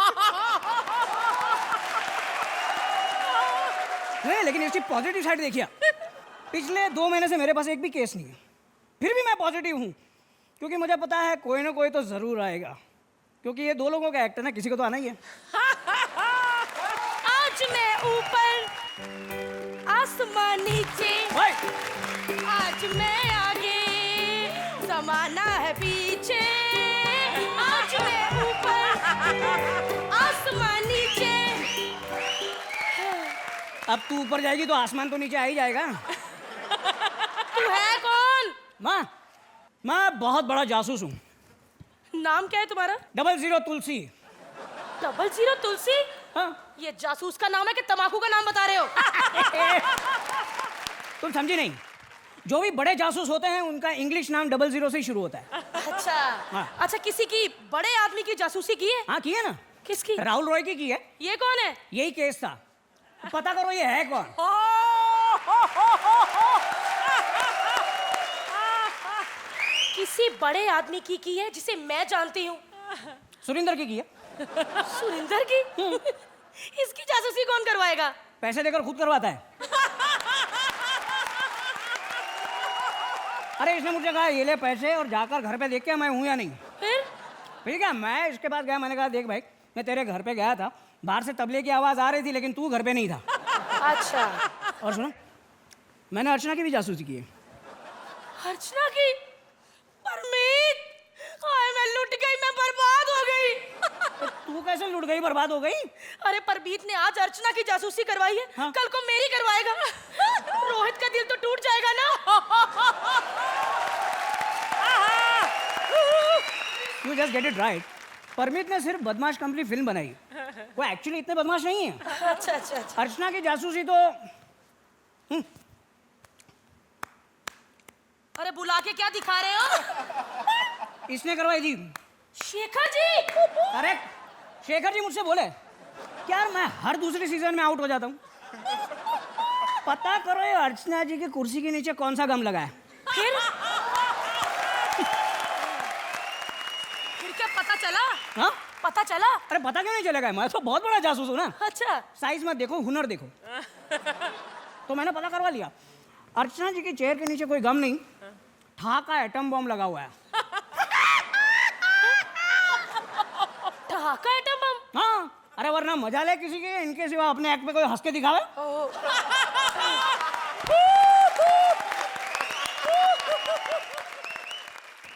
नहीं, लेकिन इसकी पॉजिटिव साइड देखिए, पिछले 2 महीने से मेरे पास एक भी केस नहीं है, फिर भी मैं पॉजिटिव हूँ, क्योंकि मुझे पता है कोई ना कोई तो जरूर आएगा, क्योंकि ये 2 लोगों का एक्ट है ना, किसी को तो आना ही है। आज मैं ऊपर आसमान नीचे, आज मैं आगे जमाना है पीछे, आज मैं ऊपर आसमान नीचे। अब तू ऊपर जाएगी तो आसमान तो नीचे आ ही जाएगा। तू है कौन? मैं बहुत बड़ा जासूस हूँ। नाम क्या है तुम्हारा? 00 तुलसी। 00 तुलसी? हाँ? ये जासूस का नाम है कि तमाकू का नाम बता रहे हो? तुम समझी नहीं, जो भी बड़े जासूस होते हैं उनका इंग्लिश नाम 00 से ही शुरू होता है। अच्छा हाँ। अच्छा, किसी की बड़े आदमी की जासूसी की है? हाँ की है ना, किसकी? राहुल रॉय की है। ये कौन है? यही केस था, पता करो ये है कौन। किसी बड़े आदमी की है जिसे मैं जानती हूँ। सुरिंदर की है। सुरिंदर की? इसकी जासूसी कौन करवाएगा? पैसे देकर खुद करवाता है। अरे इसने मुझे कहा ये ले पैसे और जाकर घर पे देख के मैं हूँ या नहीं। फिर क्या, मैं इसके पास गया, मैंने कहा देख भाई मैं तेरे घर पे गया था, बाहर से तबले की आवाज आ रही थी लेकिन तू घर पे नहीं था। अच्छा। और सुनो, मैंने अर्चना की भी जासूसी की है। अर्चना की? परमीत, हाय मैं लुट गई, मैं बर्बाद हो गई। तू कैसे लुट गई, बर्बाद हो गई? अरे परमीत ने आज अर्चना की जासूसी करवाई है, हाँ? कल को मेरी करवाएगा। रोहित का दिल तो टूट जाएगा ना। You just get it right. Parmeet ने सिर्फ बदमाश कंपनी फिल्म बनाई, वो एक्चुअली इतने बदमाश नहीं है। अच्छा अच्छा अच्छा। अर्चना की जासूसी तो अरे बुला के क्या दिखा रहे हो? इसने करवाई थी। शेखर जी? अरे शेखर जी मुझसे बोले कि यार मैं हर दूसरे सीजन में आउट हो जाता हूँ, पता करो ये अर्चना जी की कुर्सी के नीचे कौन सा गम लगा है। फिर क्या पता चला? हाँ? पता चला? अरे पता क्यों नहीं चलेगा, मैं तो बहुत बड़ा जासूस हूँ ना। अच्छा। साइज मत देखो, हुनर देखो। तो मैंने पता करवा लिया, अर्चना जी की चेयर के नीचे कोई गम नहीं, ढाका एटम बम लगा हुआ है। Dhaka atom bomb? हाँ, अरे वरना मजा ले किसी के, इनके सिवा अपने एक्ट में कोई हंस के दिखावे।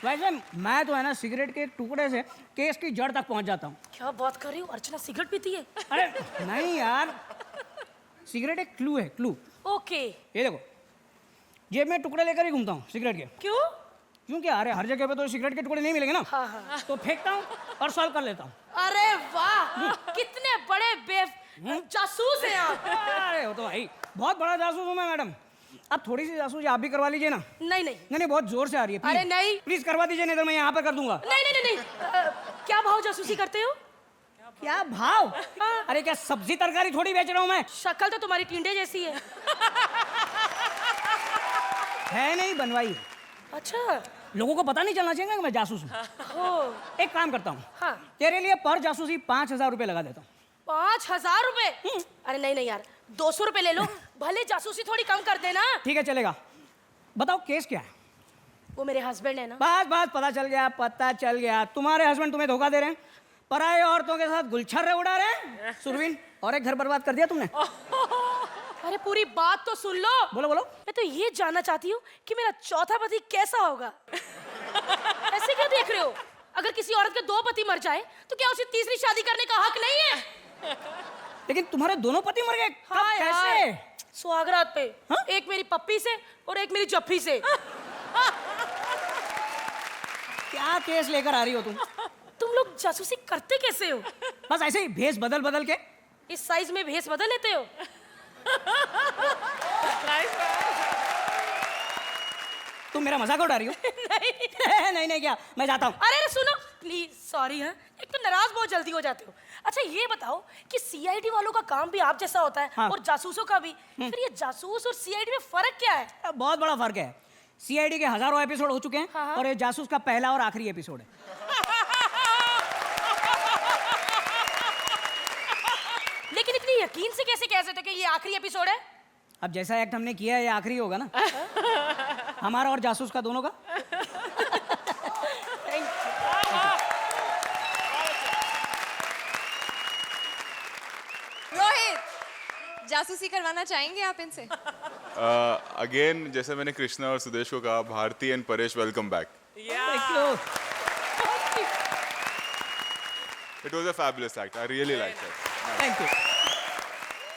वैसे मैं तो है ना सिगरेट के टुकड़े से केस की जड़ तक पहुंच जाता हूँ। क्या बात कर रही हो? अर्चना सिगरेट पीती है? अरे नहीं यार, सिगरेट एक क्लू है, क्लू। ओके। ये देखो, जेब में टुकड़े लेकर ही घूमता हूँ सिगरेट के। क्यों? क्योंकि अरे हर जगह पे तो सिगरेट के टुकड़े नहीं मिलेंगे ना। हाँ हाँ। तो फेंकता हूँ और सॉल्व कर लेता हूँ। अरे वाह, कितने बड़े जासूस हैं आप। अरे वो तो भाई बहुत बड़ा जासूस हूँ मैं मैडम। अब थोड़ी सी जासूसी आप भी करवा लीजिए ना। नहीं नहीं नहीं, बहुत जोर से आ रही है। अरे नहीं। प्लीज करवा दीजिए, नहीं तो मैं यहाँ पे कर दूंगा। नहीं नहीं नहीं, नहीं। क्या भाव जासूसी करते हो? क्या भाव? अरे क्या सब्जी तरकारी थोड़ी बेच रहा हूँ मैं। शक्ल तो तुम्हारी टिंडे जैसी है नहीं, बनवाई है। अच्छा। लोगों को पता नहीं चलना चाहिए कि मैं जासूस हूँ। एक काम करता हूँ, हाँ। तेरे लिए पर जासूसी 5,000 रुपए लगा देता हूँ। 5,000 रुपए? अरे नहीं नहीं यार, 200 रुपए ले लो, भले जासूसी थोड़ी कम कर देना। ठीक है चलेगा, बताओ केस क्या है? वो मेरे हस्बैंड है ना। बस बस पता चल गया। तुम्हारे हस्बैंड तुम्हें धोखा दे रहे हैं, पराये औरतों के साथ गुलछर्रे उड़ा रहे हैं। सुरवीन, और एक घर बर्बाद कर दिया तुमने। अरे पूरी बात तो सुन लो। बोलो बोलो। मैं तो ये जानना चाहती हूँ कि मेरा चौथा पति कैसा होगा। ऐसे क्यों देख रहे हो? अगर किसी औरत के 2 पति मर जाए तो क्या उसे तीसरी शादी करने का हक नहीं है? लेकिन तुम्हारे दोनों पति मर गए, कब, हाँ कैसे? यार, सुहागरात पे। हाँ? एक मेरी पप्पी से और एक मेरी जप्पी से। क्या केस लेकर आ रही हो तुम? तुम लोग जासूसी करते कैसे हो? बस ऐसे ही भेस बदल बदल के। इस साइज में भेस बदल लेते हो? तुम मेरा मजाक उड़ा रही हो? नहीं नहीं नहीं, क्या मैं जाता हूँ। अरे सुनो प्लीज, सॉरी। है एक तो नाराज बहुत जल्दी हो जाते हो। अच्छा ये बताओ कि सीआईडी वालों का काम भी आप जैसा होता है, हाँ। और जासूसों का भी। फिर ये जासूस और सीआईडी में फर्क क्या है? बहुत बड़ा फर्क है। सीआईडी के हजारों एपिसोड हो चुके हैं, हाँ। और ये जासूस का पहला और आखिरी एपिसोड है। लेकिन इतनी यकीन से कैसे कह सकते हो कि ये आखिरी एपिसोड है? अब जैसा एक्ट हमने किया है ये आखिरी होगा ना। हमारा और जासूस का, दोनों का। रोहित, जासूसी करवाना चाहेंगे आप इनसे? अगेन जैसे मैंने कृष्णा और सुदेश को कहा, Bharti and Paresh welcome back. It was a fabulous act. I really liked it. Thank you.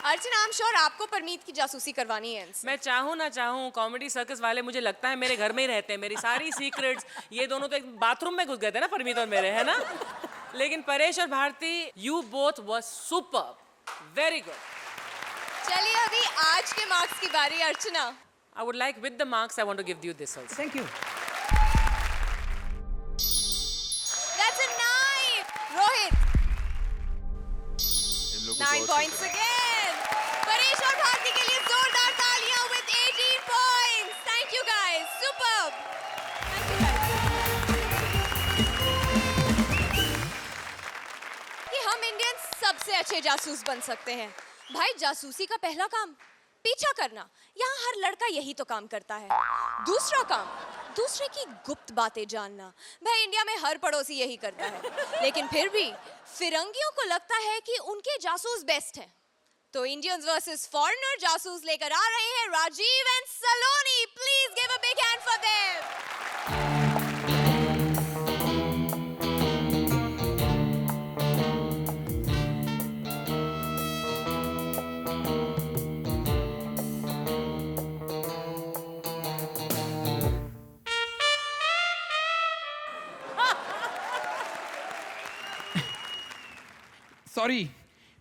Archana, I am sure आपको परमीत की जासूसी करवानी है इनसे। मैं चाहूँ ना चाहूँ, कॉमेडी सर्कस वाले मुझे लगता है मेरे घर में ही रहते हैं। मेरी सारी सीक्रेट्स, ये दोनों तो एक बाथरूम में घुस गए थे ना, परमीत और मेरे, है ना? लेकिन परेश और Bharti, you both were super, very good. चलिए अभी आज के मार्क्स की बारी। Archana, I would like with the marks I want to give you this also. Thank you. that's a 9. Rohit, इन लोगों को 9 बहुत points again. परेश और भारती के लिए जोरदार तालियां with 18 points. Thank you guys. Superb. कि हम इंडियंस सबसे अच्छे जासूस बन सकते हैं। भाई, जासूसी का पहला काम पीछा करना। यहाँ हर लड़का यही तो काम करता है। दूसरा काम, दूसरे की गुप्त बातें जानना। भाई, इंडिया में हर पड़ोसी यही करता है। लेकिन फिर भी फिरंगियों को लगता है कि उनके जासूस बेस्ट हैं। तो इंडियंस वर्सेस फॉरेनर जासूस लेकर आ रहे हैं Rajeev and Saloni. Please give a big hand for them. Sorry,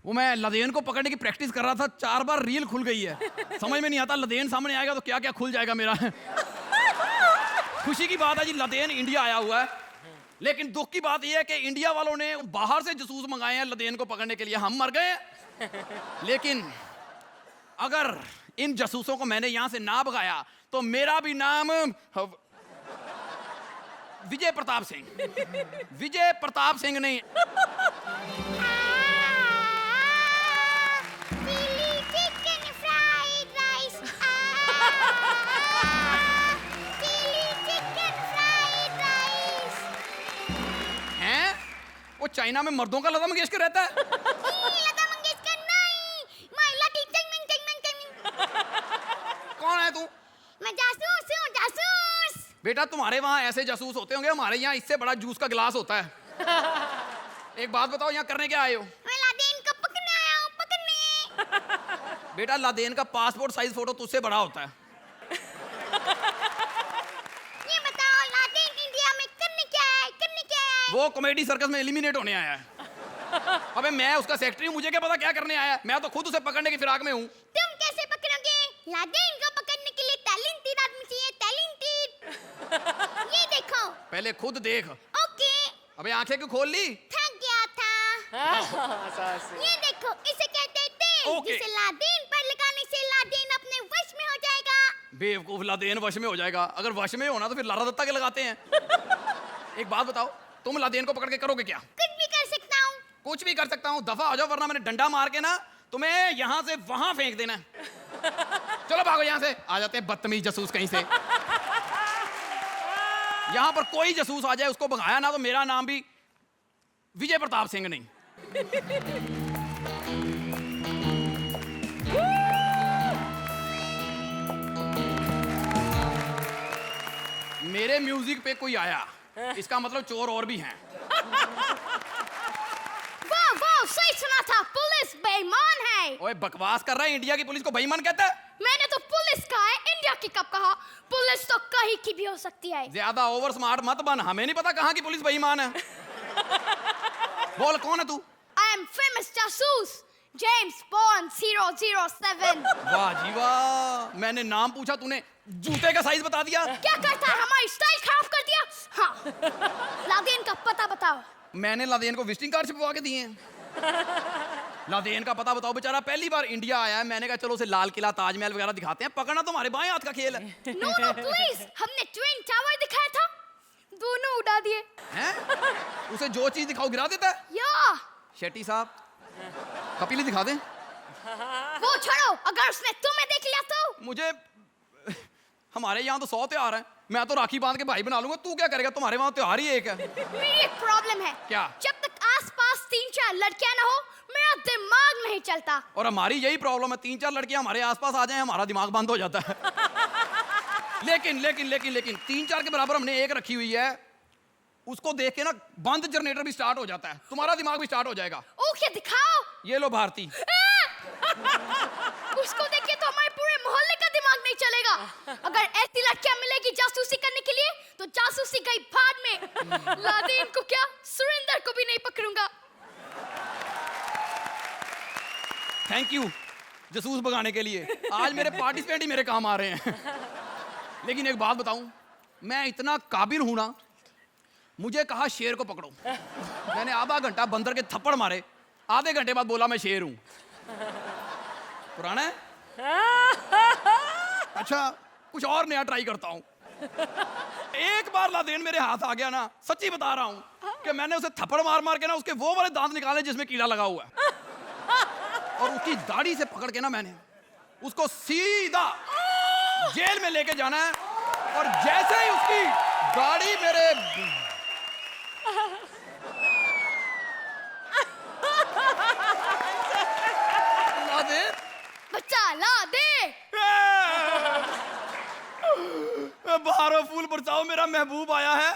वो मैं लदेन को पकड़ने की प्रैक्टिस कर रहा था, 4 बार रील खुल गई है। समझ में नहीं आता, लदेन सामने आएगा तो क्या क्या खुल जाएगा मेरा। खुशी की बात है जी, लदेन इंडिया आया हुआ है, लेकिन दुख की बात यह है कि इंडिया वालों ने बाहर से जासूस मंगाए हैं लदेन को पकड़ने के लिए। हम मर गए हैं। लेकिन अगर इन जासूसों को मैंने यहां से ना भगाया तो मेरा भी नाम विजय प्रताप सिंह नहीं। वो चाइना में मर्दों का लता मंगेशकर रहता है। लता मंगेशकर नहीं, महिला की कौन है तू? मैं जासूस हूँ, जासूस। बेटा, तुम्हारे वहाँ ऐसे जासूस होते होंगे, हमारे यहाँ इससे बड़ा जूस का गिलास होता है। एक बात बताओ, यहाँ करने क्या आए हो? मैं लादेन को पकड़ने आया हूँ, पकड़ने। बेटा, लादेन का पासपोर्ट साइज फोटो तुझसे बड़ा होता है। ये बताओ, लादेन इंडिया में करने क्या है? वो कॉमेडी सर्कस में एलिमिनेट होने आया है। अबे मैं उसका सेक्रेटरी हूँ, मुझे क्या पता क्या करने आया है। मैं तो खुद उसे पकड़ने की फिराक में हूँ। तुम कैसे पकड़ोगे? लादेन को पकड़ने के लिए टैलेंटेड आदमी चाहिए, टैलेंटेड। ये देखो। पहले खुद देख। ओके। अबे आंखें क्यों खोल ली? थक गया था। ये देखो, इसे कहते हैं तेल, ओके। जिसे लादेन पर लगाने से लादेन अपने वश में हो जाएगा। बेवकूफ, लादेन वश में हो जाएगा? अगर वश में होना तो फिर लारा दत्ता के लगाते हैं। एक बात बताओ, तुम लादेन को पकड़ के करोगे क्या? कुछ भी कर सकता हूँ। कुछ भी कर सकता हूँ? दफा आ जाओ, वरना मैंने डंडा मार के ना तुम्हें यहाँ से वहां फेंक देना। चलो भागो यहाँ से। आ जाते हैं बदतमीज जासूस कहीं से। यहां पर कोई जासूस आ जाए उसको भगाया ना तो मेरा नाम भी विजय प्रताप सिंह नहीं। मेरे म्यूजिक पे कोई आया इसका मतलब चोर और भी हैं। वाह वाह, सही सुना था, पुलिस बेईमान है। ओए बकवास कर रहा है, इंडिया की पुलिस को बेईमान कहता है? मैंने तो पुलिस कहा है, इंडिया की कब कहा? पुलिस तो कहीं की भी हो सकती है। ज्यादा ओवर स्मार्ट मत बन, हमें नहीं पता कहाँ की पुलिस बेईमान है। बोल कौन है तू? आई एम फेमस जासूस जेम्स बॉन्ड 007। वाह जी वाह, मैंने नाम पूछा तूने जूते का साइज बता दिया। क्या करता है, हमारी स्टाइल खराब कर दिया। हाँ, लादेन का पता बताओ। मैंने लादेन को विजिटिंग कार्ड छपवा के दिए हैं। लादेन का पता बताओ, बेचारा पहली बार इंडिया आया है। मैंने कहा चलो उसे लाल किला ताजमहल वगैरह दिखाते हैं, पकड़ना तो हमारे बाएं हाथ का खेल है। नो नो प्लीज, हमने ट्विन टावर दिखाया था, दोनों उड़ा दिए। हैं? उसे जो चीज दिखाओ गिरा देता है। या शेट्टी साहब कपिली दिखा दें। वो छोड़ो, अगर उसने तुम्हें देख लिया तो? मुझे हमारे यहाँ तो 100 त्योहार हैं, मैं तो राखी बांध के भाई बना लूंगा। तू क्या करेगा, तुम्हारे वहाँ त्योहार ही एक है। मेरी एक प्रॉब्लम है। क्या? जब तक आसपास 3-4 लड़कियां ना हो, मेरा दिमाग नहीं चलता। और हमारी यही प्रॉब्लम है, 3-4 लड़कियां हमारे आसपास आ जाएं हमारा दिमाग बंद हो जाता है। लेकिन लेकिन लेकिन लेकिन 3-4 के बराबर हमने एक रखी हुई है, उसको देख के ना बंद जनरेटर भी स्टार्ट हो जाता है, तुम्हारा दिमाग भी स्टार्ट हो जाएगा। ओके दिखाओ। ये लो भारती। उसको देखिए तो हमारे पूरे मोहल्ले का दिमाग नहीं चलेगा। अगर ऐसी लड़कियां मिलेगी जासूसी करने के लिए तो जासूसी गई भाड़ में। लादेन को क्या, सुरेंद्र को भी नहीं पकड़ूंगा। थैंक यू जासूस भगाने के लिए, आज मेरे पार्टिसिपेंट ही मेरे काम आ रहे हैं। लेकिन एक बात बताऊं, मैं इतना काबिल हूं ना, मुझे कहा शेर को पकड़ो, मैंने आधा घंटा बंदर के थप्पड़ मारे, आधे घंटे बाद बोला मैं शेर हूं। पुराना है? अच्छा कुछ और नया ट्राई करता हूं। एक बार लादेन मेरे हाथ आ गया ना, सच्ची बता रहा हूं कि मैंने उसे थप्पड़ मार मार के ना उसके वो वाले दांत निकाले जिसमें कीड़ा लगा हुआ है, और उसकी दाढ़ी से पकड़ के ना मैंने उसको सीधा जेल में लेके जाना है। और जैसे ही उसकी दाढ़ी मेरे लादेन बच्चा ला दे। बहारो फूल बरसाओ, मेरा महबूब आया है।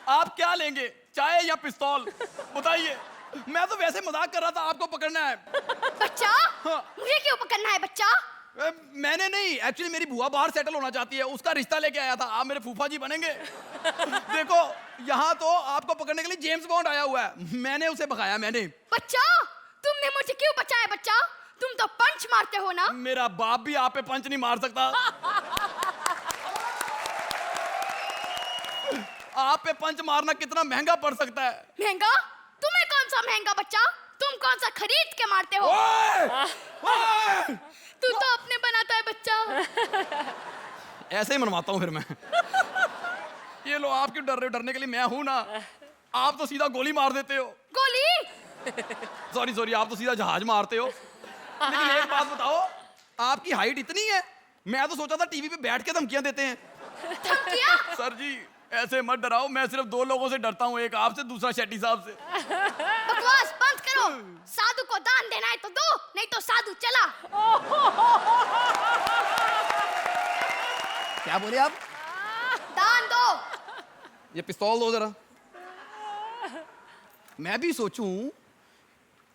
आप क्या लेंगे, चाय या पिस्तौल? बताइए। मैं तो वैसे मजाक कर रहा था, आपको पकड़ना है। बच्चा? हाँ। मुझे क्यों पकड़ना है बच्चा? मैंने नहीं, एक्चुअली मेरी बुआ बाहर सेटल होना चाहती है, उसका रिश्ता लेके आया था। आप मेरे फूफा जी बनेंगे। देखो यहाँ तो आपको पकड़ने के लिए जेम्स बॉन्ड आया हुआ है, मैंने उसे भगाया। मैंने। बच्चा तुमने मुझे क्यों बचाया बच्चा? तुम तो पंच मारते हो ना? मेरा बाप भी आप पे पंच नहीं मार सकता। आप पे पंच मारना कितना महंगा पड़ सकता है। महंगा? तुम्हें कौन सा महंगा बच्चा? तुम कौन सा खरीद के मारते हो? ओए! ओए! तू तो अपने बनाता है बच्चा। ऐसे ही मनवाता हूँ फिर मैं। ये लो, आप क्यों डर रहे हो? डरने के लिए मैं हूं ना। आप तो सीधा गोली मार देते हो। गोली? सॉरी सॉरी, आप तो सीधा जहाज मारते हो। लेकिन एक बात बताओ, आपकी हाइट इतनी है, मैं तो सोचा था टीवी पे बैठ के धमकियां देते हैं। धमकियां? सर जी ऐसे मत डराओ, मैं सिर्फ 2 लोगों से डरता हूँ, एक आपसे, दूसरा शेट्टी साहब से। बकवास बंद करो। साधु को दान देना है तो दो, नहीं तो साधु चला। क्या बोले आप? दान दो। ये पिस्तौल दो जरा। मैं भी सोचूं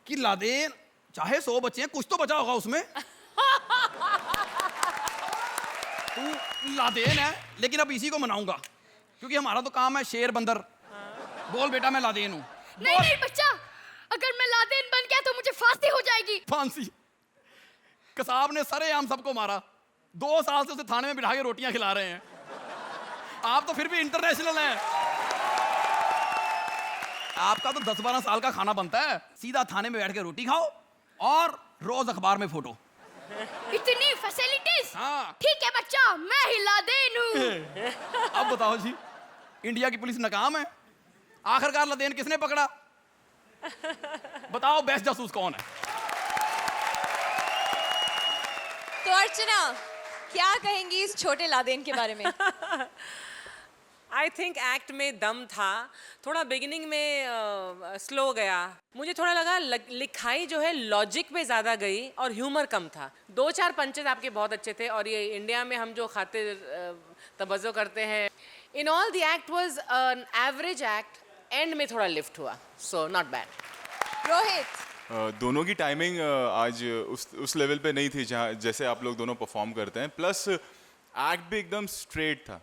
कि लादेन, चाहे 100 बच्चे हैं, कुछ तो बचा होगा उसमें। तू लादेन है, लेकिन अब इसी को मनाऊंगा, क्योंकि हमारा तो काम है शेर बंदर। बोल बेटा मैं लादेन हूं। नहीं नहीं बच्चा, अगर मैं लादेन बन गया तो मुझे फांसी हो जाएगी। फांसी? कसाब ने सरेआम सबको मारा, 2 साल से उसे थाने में बिठा के रोटियां खिला रहे हैं। आप तो फिर भी इंटरनेशनल हैं। आपका तो 10-12 साल का खाना बनता है, सीधा थाने में बैठ के रोटी खाओ और रोज अखबार में फोटो। इतनी फैसिलिटीज? हाँ। ठीक है बच्चा, मैं ही लादेन हूँ। अब बताओ जी, इंडिया की पुलिस नाकाम है, आखिरकार लादेन किसने पकड़ा? बताओ बेस्ट जासूस कौन है? तो अर्चना क्या कहेंगी इस छोटे लादेन के बारे में? आई थिंक एक्ट में दम था, थोड़ा बिगिनिंग में स्लो गया। मुझे थोड़ा लगा लिखाई जो है लॉजिक पे ज़्यादा गई और ह्यूमर कम था। 2-4 पंचेस आपके बहुत अच्छे थे, और ये इंडिया में हम जो खाते तवज्जो करते हैं, in all the act was an average act, and में थोड़ा लिफ्ट हुआ, सो नॉट बैड। रोहित, दोनों की टाइमिंग आज उस लेवल पे नहीं थी जहाँ जैसे आप लोग दोनों परफॉर्म करते हैं, प्लस एक्ट भी एकदम स्ट्रेट था,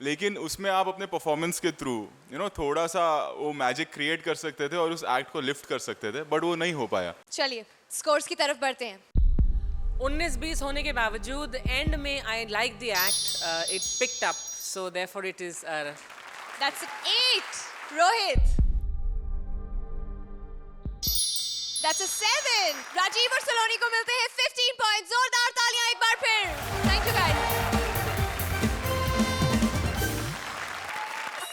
लेकिन उसमें आप अपने परफॉर्मेंस के थ्रू थोड़ा सा वो मैजिक क्रिएट कर सकते थे और उस एक्ट को लिफ्ट कर सकते थे, बट वो नहीं हो पाया। चलिए स्कोर्स की तरफ बढ़ते हैं। 19-20 होने के बावजूद एंड में I like the act, it picked up, so therefore it is That's an 8. Rohit. That's a 7. Rajeev और सलोनी को मिलते हैं 15 पॉइंट। जोरदार तालियां एक बार फिर। Thank you guys.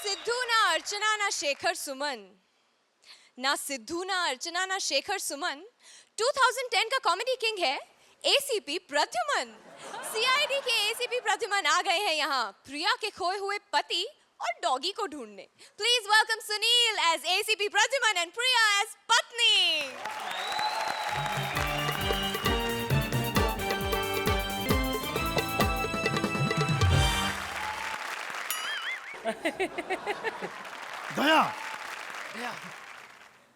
सिद्धू ना अर्चना ना शेखर सुमन, ना सिद्धू ना अर्चना ना शेखर सुमन, 2010 का कॉमेडी किंग है एसीपी प्रद्युमन। सीआईडी के एसीपी प्रद्युमन आ गए हैं यहाँ प्रिया के खोए हुए पति और डॉगी को ढूंढने। Please welcome Sunil as ACP Pradyuman and Priya as पत्नी। दया,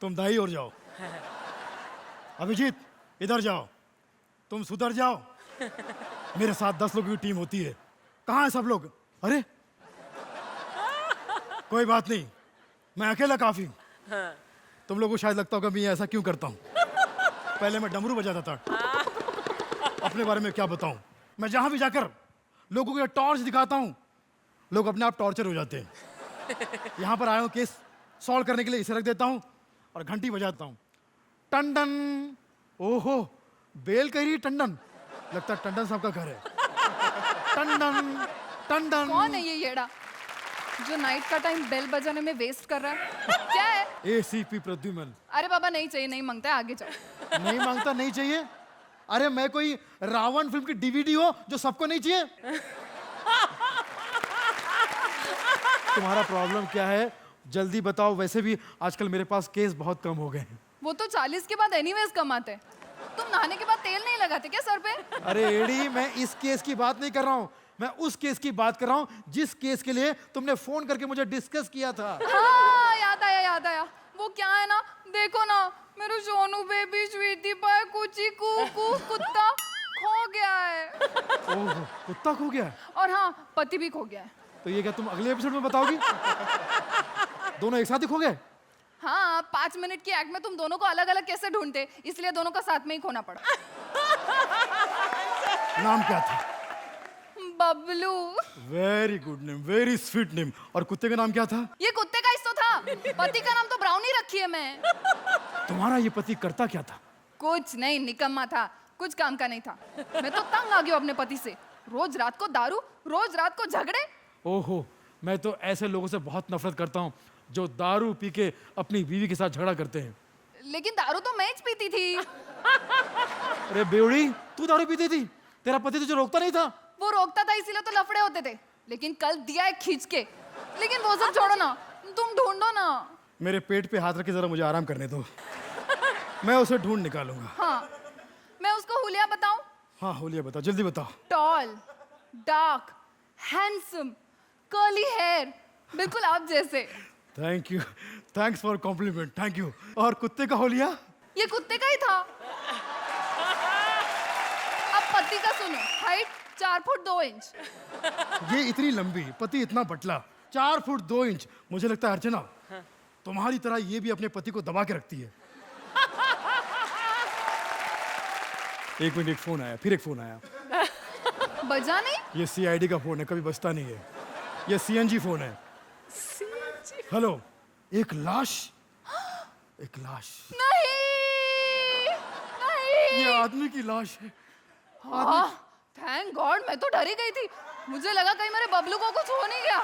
तुम दाई और जाओ। अभिजीत इधर जाओ, तुम सुधर जाओ। मेरे साथ 10 लोगों की टीम होती है, कहाँ है सब लोग? अरे कोई बात नहीं, मैं अकेला काफी हूँ। तुम लोगों को शायद लगता होगा मैं ऐसा क्यों करता हूँ। पहले मैं डमरू बजाता था। अपने बारे में क्या बताऊं, मैं जहां भी जाकर लोगों को ये टॉर्च दिखाता हूं, लोग अपने आप टॉर्चर हो जाते हैं। यहाँ पर आया हूँ केस सॉल्व करने के लिए, इसे रख देता हूँ और घंटी बजाता हूँ। टंडन, ओहो बेल कह रही है टंडन, लगता है टंडन साहब का घर है। टंडन टंडन। कौन है ये येड़ा जो नाइट का टाइम बेल बजाने में वेस्ट कर रहा है? क्या है? एसीपी प्रद्युमन। अरे बाबा नहीं चाहिए, नहीं मांगता है, आगे जाओ। नहीं मांगता, नहीं चाहिए? अरे मैं कोई रावण फिल्म की डीवीडी हो जो सबको नहीं चाहिए? तुम्हारा प्रॉब्लम क्या है जल्दी बताओ, वैसे भी आजकल मेरे पास केस बहुत कम हो गए हैं। वो तो 40 के बाद एनीवेज कमाते हैं। तुम नहाने के बाद तेल नहीं लगाते क्या सर पे? अरे एडी, मैं इस केस की बात नहीं कर रहा हूँ, मैं उस केस की बात कर रहा हूँ जिस केस के लिए तुमने फोन करके मुझे डिस्कस किया था। हाँ याद आया, याद आया। वो क्या है ना, देखो ना, मेरे सोनू बेबी स्वीटी पाए कुची कू कुत्ता खो गया है। ओह, कुत्ता खो गया है? और हाँ, पति भी खो गया है। तो ये क्या तुम अगले एपिसोड में बताओगी? दोनों एक साथ ही खो गए? हाँ, 5 मिनट की एक्ट में तुम दोनों को अलग अलग कैसे ढूंढते, इसलिए दोनों का साथ में ही खोना पड़ा। नाम क्या था? Bablu. Very good name, very sweet name. और कुत्ते का नाम क्या था? ये कुत्ते का हिस्सा था, पति का नाम तो ब्राउनी रखी है मैं। तुम्हारा ये पति करता क्या था? कुछ नहीं, निकम्मा था, कुछ काम का नहीं था। मैं तो तंग आ गया अपने पति से, रोज रात को दारू, रोज रात को झगड़े। ओहो, मैं तो ऐसे लोगों से बहुत नफरत करता हूँ जो दारू पी के अपनी बीवी के साथ झगड़ा करते हैं। लेकिन दारू तो मैं ही पीती थी। अरे बेवड़ी, तू दारू पीती थी? तेरा पति तुझे रोकता नहीं था? वो रोकता था इसीलिए तो लफड़े होते थे, लेकिन कल दिया है खींच के। लेकिन वो सब छोड़ो ना, तुम ढूंढो ना। मेरे पेट पे हाथ रख के जरा मुझे आराम करने दो, मैं उसे ढूंढ निकालूंगा। हाँ, मैं उसको हुलिया बताऊं? हाँ हुलिया बताओ, जल्दी बताओ। Tall, dark, handsome, curly hair, बिल्कुल आप जैसे। Thank you, thanks for compliment, thank you. और कुत्ते का हुलिया? ये कुत्ते का ही था। अब पति का सुनो, हाइट 4 फुट 2 इंच। ये इतनी लंबी, पति इतना पतला, 4 फुट 2 इंच। मुझे लगता है अर्चना, तुम्हारी तरह ये भी अपने पति को दबा के रखती है। एक मिनट, एक फोन आया, फिर एक फोन आया। बजा नहीं? ये सीआईडी का फोन है, कभी बजता नहीं है। ये सीएनजी फोन है। हेलो, एक लाश, एक लाश। नहीं, नहीं। ये आदमी की लाश है। थैंक गॉड, मैं तो डर ही गई थी। मुझे लगा कहीं मेरे बबलू को कुछ हो नहीं गया।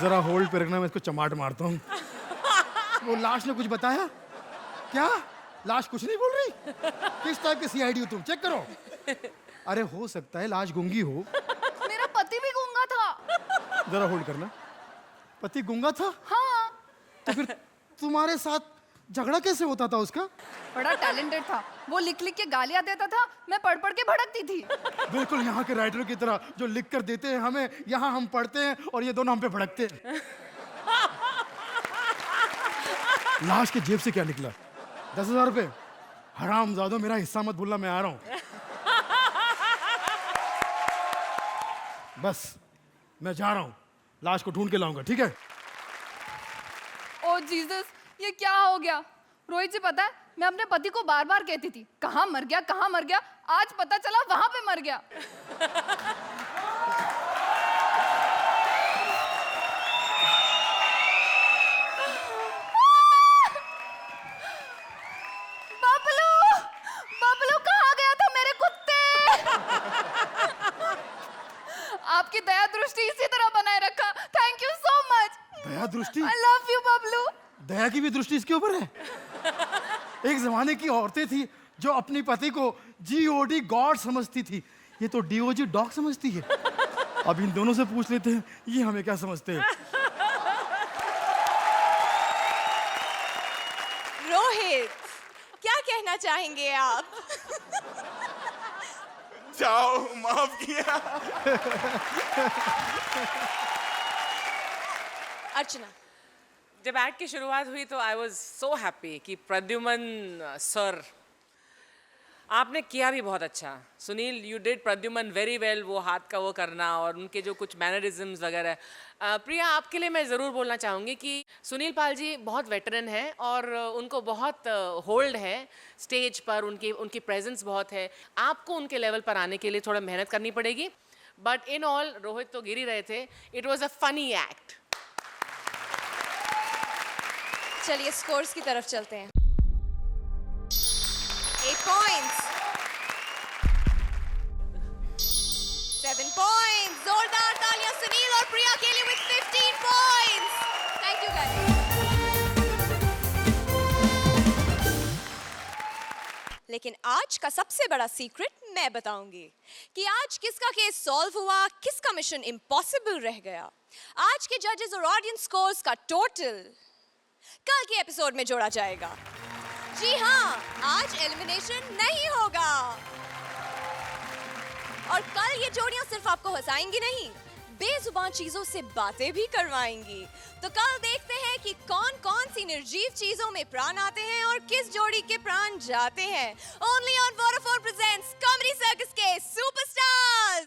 जरा होल्ड पे रखना, मैं इसको चमाट मारता हूँ। वो लाश ने कुछ बताया क्या? लाश कुछ नहीं बोल रही? किस टाइप के सीआईडी हो तुम? चेक करो। अरे हो सकता है लाश गूंगी हो। मेरा पति भी गूंगा था। जरा होल्ड करना। पति गूंगा था? हाँ, तो फिर तुम्हारे साथ झगड़ा कैसे होता था उसका? बड़ा टैलेंटेड था। वो लिख लिख के गालियां देता था, मैं पढ़ पढ़ के भड़कती थी। बिल्कुल यहाँ के राइटर की तरह, जो लिख कर देते हैं हमें, यहाँ हम पढ़ते हैं और ये दोनों हम पे भड़कते हैं। लाश के जेब से क्या निकला? 10,000 रुपए। हरामजादों, मेरा हिस्सा मत भूलना, मैं आ रहा हूं। बस मैं जा रहा हूं, लाश को ढूंढ के लाऊंगा, ठीक है? ओ जीसस, ये क्या हो गया? रोहित जी, पता है मैं अपने पति को बार बार कहती थी कहाँ मर गया, कहाँ मर गया। आज पता चला वहां पे मर गया। बबलू, बबलू कहाँ गया था मेरे कुत्ते? आपकी दया दृष्टि इसी तरह बनाए रखा। Thank you so much. दया दृष्टि? I love you Bablu. दया की भी दृष्टि इसके ऊपर है। एक जमाने की औरतें थी जो अपनी पति को GOD गॉड समझती थी, ये तो DOG डॉग समझती है। अब इन दोनों से पूछ लेते हैं ये हमें क्या समझते हैं। रोहित, क्या कहना चाहेंगे आप? जाओ, माफ किया। अर्चना, जब ऐड की शुरुआत हुई तो आई वॉज सो हैप्पी कि प्रद्युमन सर, आपने किया भी बहुत अच्छा। Sunil, you did Pradyuman very well, वो हाथ का वो करना और उनके जो कुछ मैनरिज्म्स वगैरह। प्रिया, आपके लिए मैं ज़रूर बोलना चाहूँगी कि सुनील पाल जी बहुत वेटरन हैं और उनको बहुत होल्ड है स्टेज पर, उनकी प्रेजेंस बहुत है। आपको उनके लेवल पर आने के लिए थोड़ा मेहनत करनी पड़ेगी, बट इन ऑल रोहित तो गिर ही रहे थे। It was a funny act. चलिए स्कोर्स की तरफ चलते हैं। 8 पॉइंट्स, 7 पॉइंट्स। जोरदार तालियां सुनील और प्रिया के लिए with 15 points. Thank you guys. लेकिन आज का सबसे बड़ा सीक्रेट मैं बताऊंगी कि आज किसका केस सॉल्व हुआ, किसका मिशन इम्पॉसिबल रह गया। आज के जजेस और ऑडियंस स्कोर्स का टोटल कल के एपिसोड में जोड़ा जाएगा। जी हाँ, आज एलिमिनेशन नहीं होगा और कल ये जोड़ियां सिर्फ आपको हंसाएंगी नहीं, बेजुबान चीजों से बातें भी करवाएंगी। तो कल देखते हैं कि कौन कौन सी निर्जीव चीजों में प्राण आते हैं और किस जोड़ी के प्राण जाते हैं। Only on Vodafone presents comedy circus के सुपरस्टार्स।